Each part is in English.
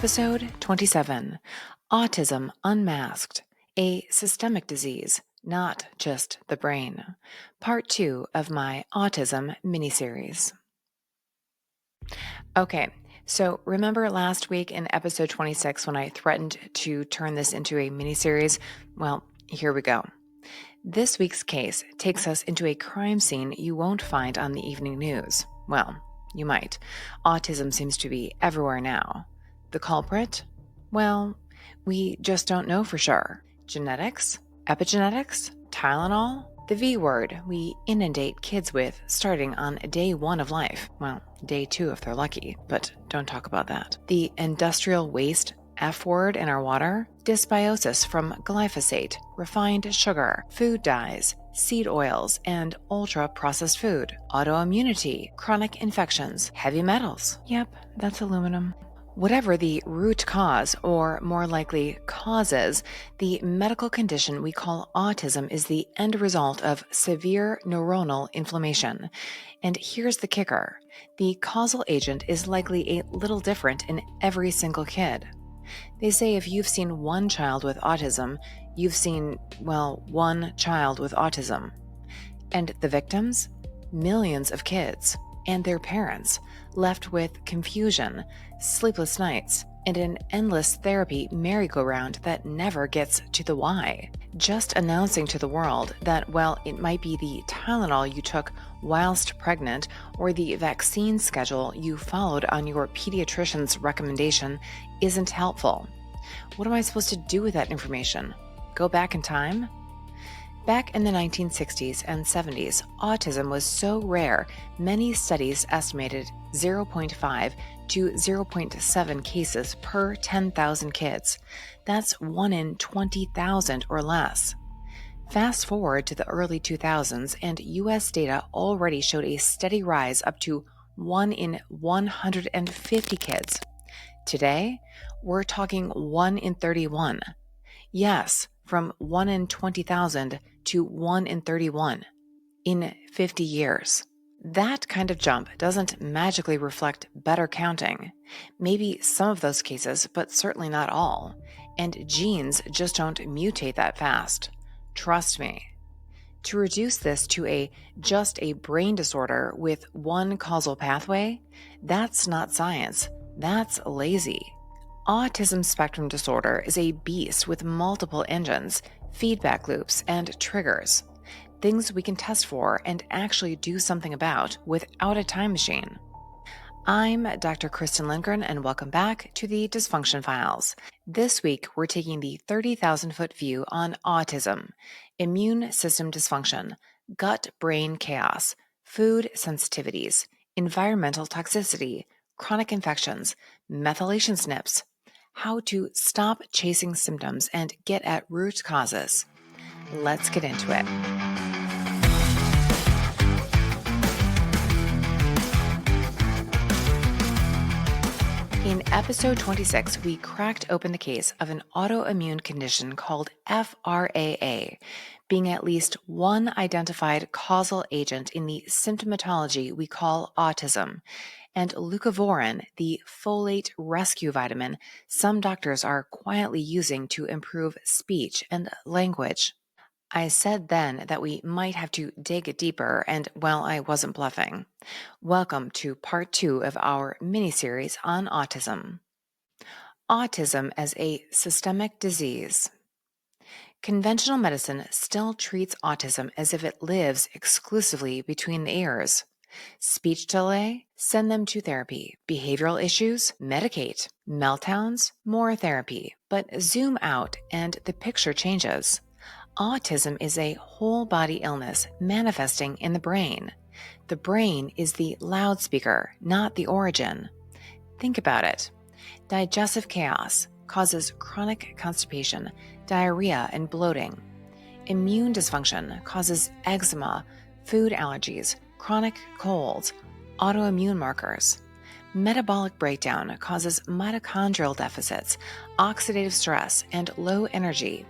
Episode 27, Autism Unmasked, a Systemic Disease, Not Just the Brain, Part 2 of my Autism miniseries. Okay, so remember last week in episode 26 when I threatened to turn this into a miniseries? Well, here we go. This week's case takes us into a crime scene you won't find on the evening news. Well, you might. Autism seems to be everywhere now. The culprit? Well, we just don't know for sure. Genetics? Epigenetics? Tylenol? The V word we inundate kids with starting on day 1 of life. Well, day 2 if they're lucky, but don't talk about that. The industrial waste F word in our water? Dysbiosis from glyphosate, refined sugar, food dyes, seed oils, and ultra-processed food. Autoimmunity, chronic infections, heavy metals. Yep, that's aluminum. Whatever the root cause, or more likely causes, the medical condition we call autism is the end result of severe neuronal inflammation. And here's the kicker. The causal agent is likely a little different in every single kid. They say if you've seen one child with autism, you've seen, well, one child with autism. And the victims? Millions of kids and their parents, left with confusion, sleepless nights, and an endless therapy merry-go-round that never gets to the why. Just announcing to the world that, well, it might be the Tylenol you took whilst pregnant or the vaccine schedule you followed on your pediatrician's recommendation isn't helpful. What am I supposed to do with that information? Go back in time? Back in the 1960s and 70s, autism was so rare, many studies estimated 0.5 to 0.7 cases per 10,000 kids. That's 1 in 20,000 or less. Fast forward to the early 2000s, and U.S. data already showed a steady rise up to 1 in 150 kids. Today, we're talking 1 in 31. Yes, from 1 in 20,000 to 1 in 31 in 50 years. That kind of jump doesn't magically reflect better counting. Maybe some of those cases, but certainly not all. And genes just don't mutate that fast. Trust me. To reduce this to just a brain disorder with one causal pathway, that's not science. That's lazy. Autism spectrum disorder is a beast with multiple engines, feedback loops, and triggers. Things we can test for and actually do something about without a time machine. I'm Dr. Kristen Lindgren, and welcome back to the Dysfunction Files. This week, we're taking the 30,000-foot view on autism, immune system dysfunction, gut-brain chaos, food sensitivities, environmental toxicity, chronic infections, methylation SNPs, how to stop chasing symptoms and get at root causes. Let's get into it. In episode 26, we cracked open the case of an autoimmune condition called FRAA, being at least one identified causal agent in the symptomatology we call autism, and leucovorin, the folate rescue vitamin some doctors are quietly using to improve speech and language. I said then that we might have to dig deeper, and, well, I wasn't bluffing. Welcome to part 2 of our mini-series on autism. Autism as a systemic disease. Conventional medicine still treats autism as if it lives exclusively between the ears. Speech delay? Send them to therapy. Behavioral issues? Medicate. Meltdowns? More therapy. But zoom out and the picture changes. Autism is a whole body illness manifesting in the brain. The brain is the loudspeaker, not the origin. Think about it. Digestive chaos causes chronic constipation, diarrhea, and bloating. Immune dysfunction causes eczema, food allergies, chronic colds, autoimmune markers. Metabolic breakdown causes mitochondrial deficits, oxidative stress, and low energy.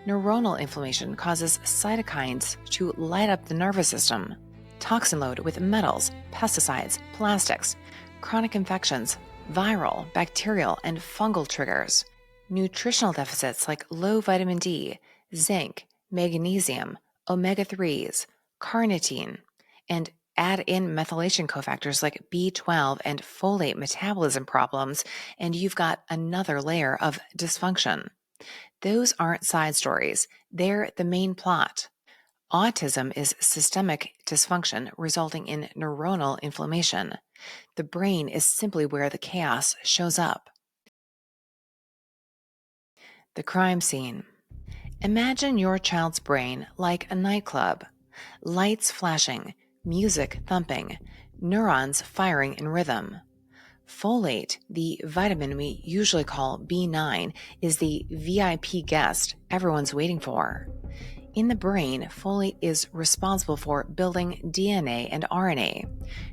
Neuronal inflammation causes cytokines to light up the nervous system. Toxin load with metals, pesticides, plastics, chronic infections, viral, bacterial, and fungal triggers, nutritional deficits like low vitamin D, zinc, magnesium, omega-3s, carnitine, and add in methylation cofactors like B12 and folate metabolism problems, and you've got another layer of dysfunction. Those aren't side stories, they're the main plot. Autism is systemic dysfunction resulting in neuronal inflammation. The brain is simply where the chaos shows up. The crime scene. Imagine your child's brain like a nightclub. Lights flashing, music thumping, neurons firing in rhythm. Folate, the vitamin we usually call B9, is the VIP guest everyone's waiting for. In the brain, folate is responsible for building DNA and RNA,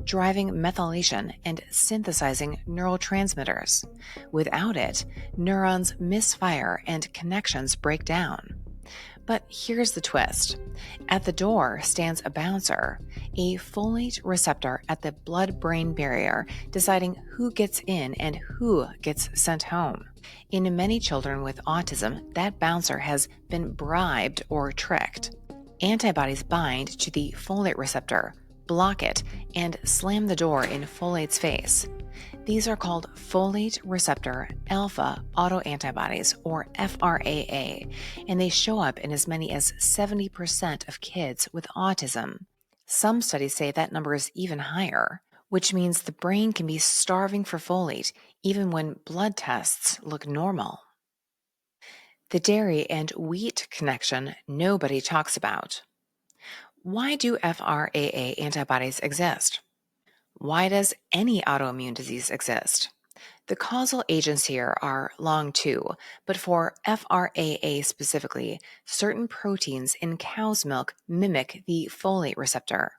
driving methylation, and synthesizing neurotransmitters. Without it, neurons misfire and connections break down. But here's the twist. At the door stands a bouncer, a folate receptor at the blood-brain barrier, deciding who gets in and who gets sent home. In many children with autism, that bouncer has been bribed or tricked. Antibodies bind to the folate receptor, block it, and slam the door in folate's face. These are called folate receptor alpha autoantibodies, or FRAA, and they show up in as many as 70% of kids with autism. Some studies say that number is even higher, which means the brain can be starving for folate even when blood tests look normal. The dairy and wheat connection nobody talks about. Why do FRAA antibodies exist? Why does any autoimmune disease exist? The causal agents here are long too, but for FRAA specifically, certain proteins in cow's milk mimic the folate receptor.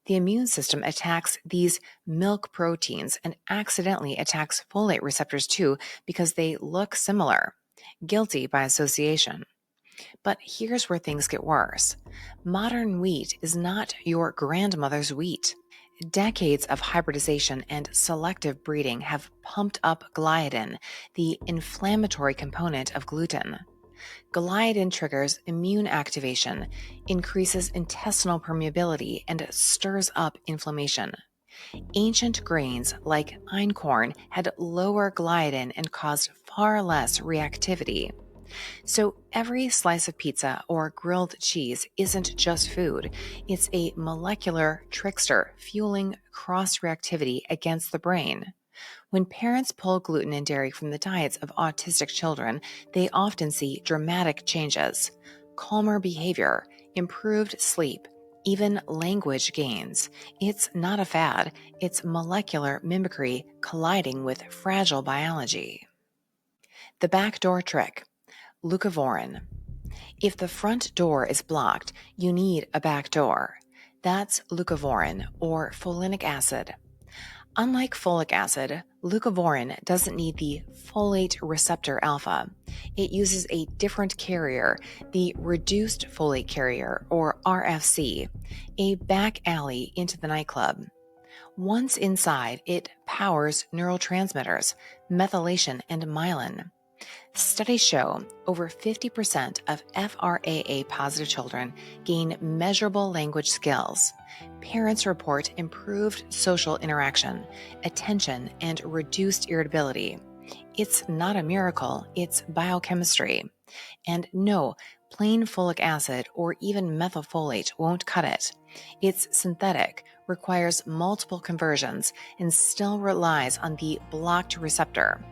The immune system attacks these milk proteins and accidentally attacks folate receptors too because they look similar. Guilty by association. But here's where things get worse. Modern wheat is not your grandmother's wheat. Decades of hybridization and selective breeding have pumped up gliadin, the inflammatory component of gluten. Gliadin triggers immune activation, increases intestinal permeability, and stirs up inflammation. Ancient grains like einkorn had lower gliadin and caused far less reactivity. So every slice of pizza or grilled cheese isn't just food, it's a molecular trickster fueling cross-reactivity against the brain. When parents pull gluten and dairy from the diets of autistic children, they often see dramatic changes: calmer behavior, improved sleep, even language gains. It's not a fad, it's molecular mimicry colliding with fragile biology. The backdoor trick. Leucovorin. If the front door is blocked, you need a back door. That's leucovorin, or folinic acid. Unlike folic acid, leucovorin doesn't need the folate receptor alpha. It uses a different carrier, the reduced folate carrier, or RFC, a back alley into the nightclub. Once inside, it powers neurotransmitters, methylation, and myelin. Studies show over 50% of FRAA-positive children gain measurable language skills. Parents report improved social interaction, attention, and reduced irritability. It's not a miracle, it's biochemistry. And no, plain folic acid or even methylfolate won't cut it. It's synthetic, requires multiple conversions, and still relies on the blocked receptor.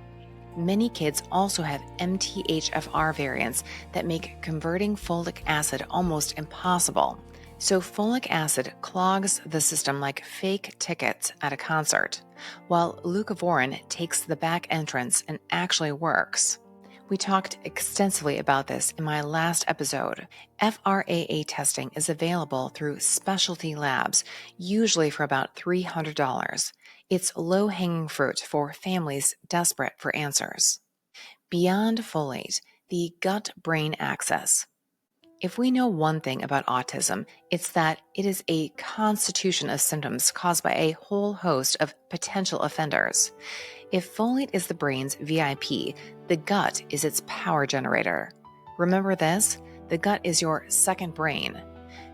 Many kids also have MTHFR variants that make converting folic acid almost impossible. So folic acid clogs the system like fake tickets at a concert, while leucovorin takes the back entrance and actually works. We talked extensively about this in my last episode. FRAA testing is available through specialty labs, usually for about $300. It's low-hanging fruit for families desperate for answers. Beyond folate, the gut-brain axis. If we know one thing about autism, it's that it is a constitution of symptoms caused by a whole host of potential offenders. If folate is the brain's VIP, the gut is its power generator. Remember this? The gut is your second brain.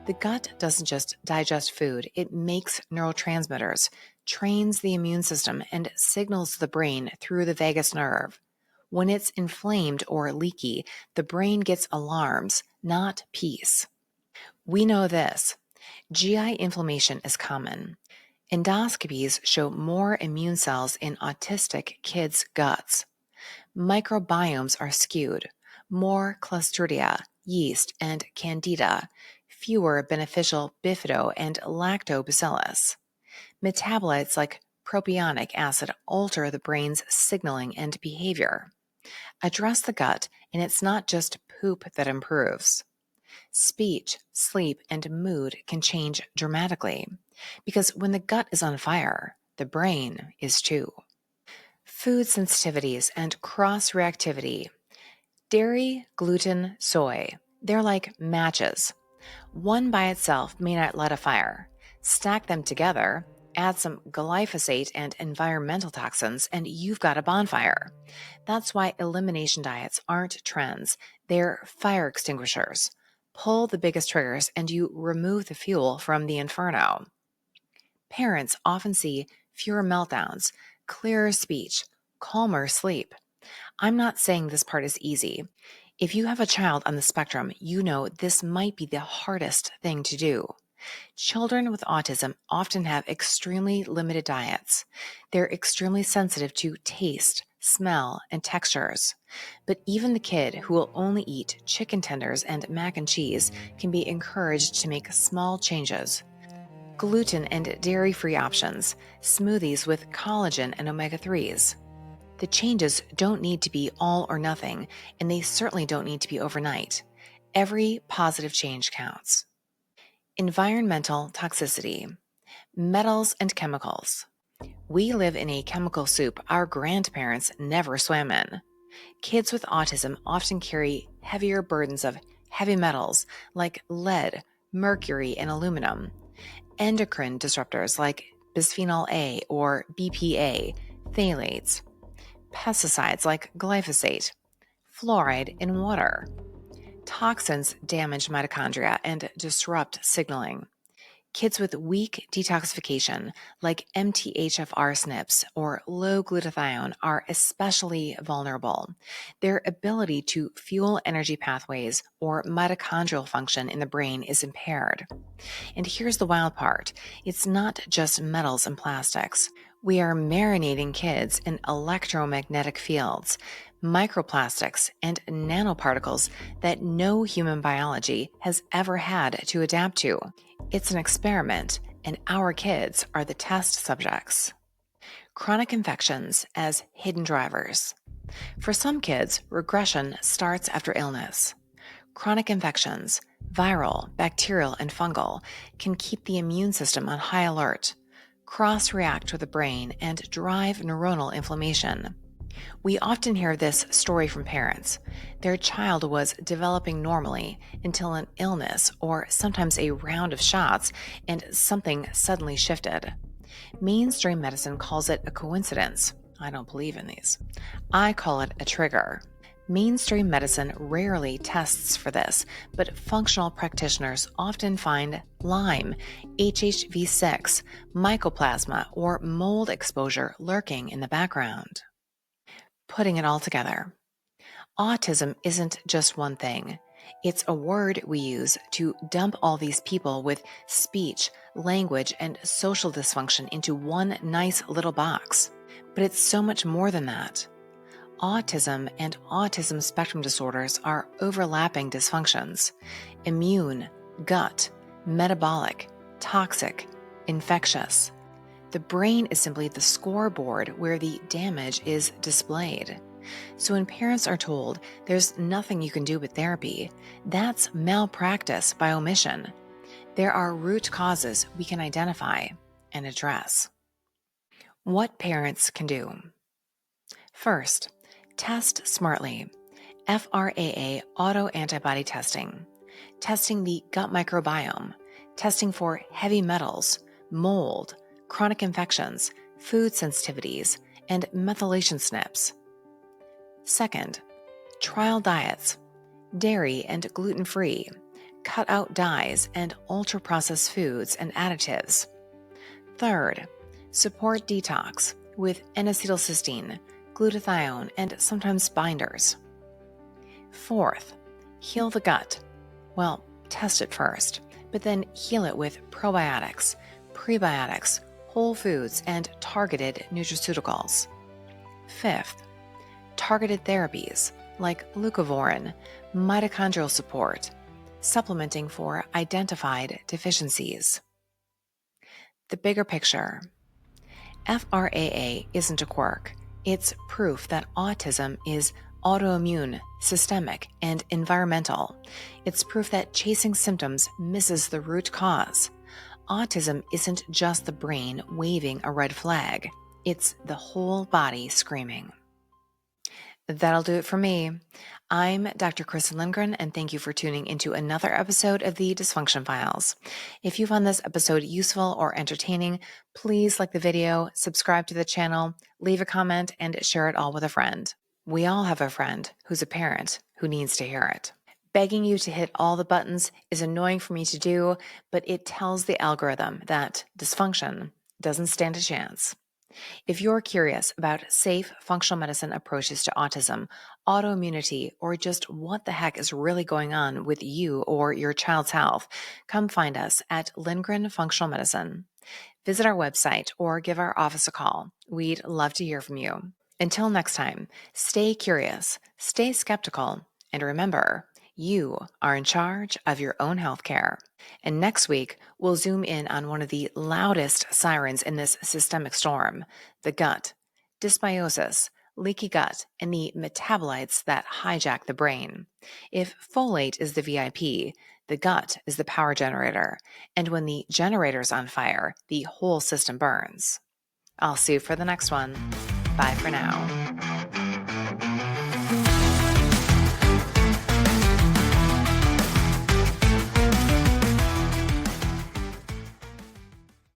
The gut doesn't just digest food, it makes neurotransmitters, trains the immune system, and signals the brain through the vagus nerve. When it's inflamed or leaky, the brain gets alarms, not peace. We know this. GI inflammation is common. Endoscopies show more immune cells in autistic kids' guts. Microbiomes are skewed. More Clostridia, yeast, and Candida. Fewer beneficial bifido and lactobacillus. Metabolites like propionic acid alter the brain's signaling and behavior. Address the gut, and it's not just poop that improves. Speech, sleep, and mood can change dramatically because when the gut is on fire, the brain is too. Food sensitivities and cross reactivity. Dairy, gluten, soy, they're like matches. One by itself may not light a fire. Stack them together, add some glyphosate and environmental toxins, and you've got a bonfire. That's why elimination diets aren't trends, they're fire extinguishers. Pull the biggest triggers and you remove the fuel from the inferno. Parents often see fewer meltdowns, clearer speech, calmer sleep. I'm not saying this part is easy. If you have a child on the spectrum, you know this might be the hardest thing to do. Children with autism often have extremely limited diets. They're extremely sensitive to taste, smell, and textures. But even the kid who will only eat chicken tenders and mac and cheese can be encouraged to make small changes. Gluten and dairy-free options, smoothies with collagen and omega-3s. The changes don't need to be all or nothing, and they certainly don't need to be overnight. Every positive change counts. Environmental toxicity. Metals and chemicals. We live in a chemical soup our grandparents never swam in. Kids with autism often carry heavier burdens of heavy metals like lead, mercury, and aluminum. Endocrine disruptors like bisphenol A or BPA, phthalates. Pesticides like glyphosate, fluoride in water. Toxins damage mitochondria and disrupt signaling. Kids with weak detoxification, like MTHFR SNPs or low glutathione, are especially vulnerable. Their ability to fuel energy pathways or mitochondrial function in the brain is impaired. And here's the wild part. It's not just metals and plastics. We are marinating kids in electromagnetic fields, microplastics, and nanoparticles that no human biology has ever had to adapt to. It's an experiment, and our kids are the test subjects. Chronic infections as hidden drivers. For some kids, regression starts after illness. Chronic infections, viral, bacterial, and fungal, can keep the immune system on high alert, cross-react with the brain, and drive neuronal inflammation. We often hear this story from parents. Their child was developing normally until an illness or sometimes a round of shots, and something suddenly shifted. Mainstream medicine calls it a coincidence. I don't believe in these. I call it a trigger. Mainstream medicine rarely tests for this, but functional practitioners often find Lyme, HHV6, mycoplasma, or mold exposure lurking in the background. Putting it all together. Autism isn't just one thing. It's a word we use to dump all these people with speech, language, and social dysfunction into one nice little box. But it's so much more than that. Autism and autism spectrum disorders are overlapping dysfunctions: immune, gut, metabolic, toxic, infectious. The brain is simply the scoreboard where the damage is displayed. So when parents are told there's nothing you can do with therapy, that's malpractice by omission. There are root causes we can identify and address. What parents can do. First, test smartly. FRAA autoantibody testing. Testing the gut microbiome. Testing for heavy metals, mold, chronic infections, food sensitivities, and methylation SNPs. Second, trial diets, dairy and gluten-free, cut out dyes and ultra-processed foods and additives. Third, support detox with N-acetylcysteine, glutathione, and sometimes binders. Fourth, heal the gut. Well, test it first, but then heal it with probiotics, prebiotics, whole foods, and targeted nutraceuticals. Fifth, targeted therapies like leucovorin, mitochondrial support, supplementing for identified deficiencies. The bigger picture. FRAA isn't a quirk. It's proof that autism is autoimmune, systemic, and environmental. It's proof that chasing symptoms misses the root cause. Autism isn't just the brain waving a red flag. It's the whole body screaming. That'll do it for me. I'm Dr. Kristen Lindgren, and thank you for tuning into another episode of the Dysfunction Files. If you found this episode useful or entertaining, please like the video, subscribe to the channel, leave a comment, and share it all with a friend. We all have a friend who's a parent who needs to hear it. Begging you to hit all the buttons is annoying for me to do, but it tells the algorithm that dysfunction doesn't stand a chance. If you're curious about safe functional medicine approaches to autism, autoimmunity, or just what the heck is really going on with you or your child's health, come find us at Lindgren Functional Medicine. Visit our website or give our office a call. We'd love to hear from you. Until next time, stay curious, stay skeptical, and remember, you are in charge of your own healthcare. And next week, we'll zoom in on one of the loudest sirens in this systemic storm, the gut, dysbiosis, leaky gut, and the metabolites that hijack the brain. If folate is the VIP, the gut is the power generator. And when the generator's on fire, the whole system burns. I'll see you for the next one. Bye for now.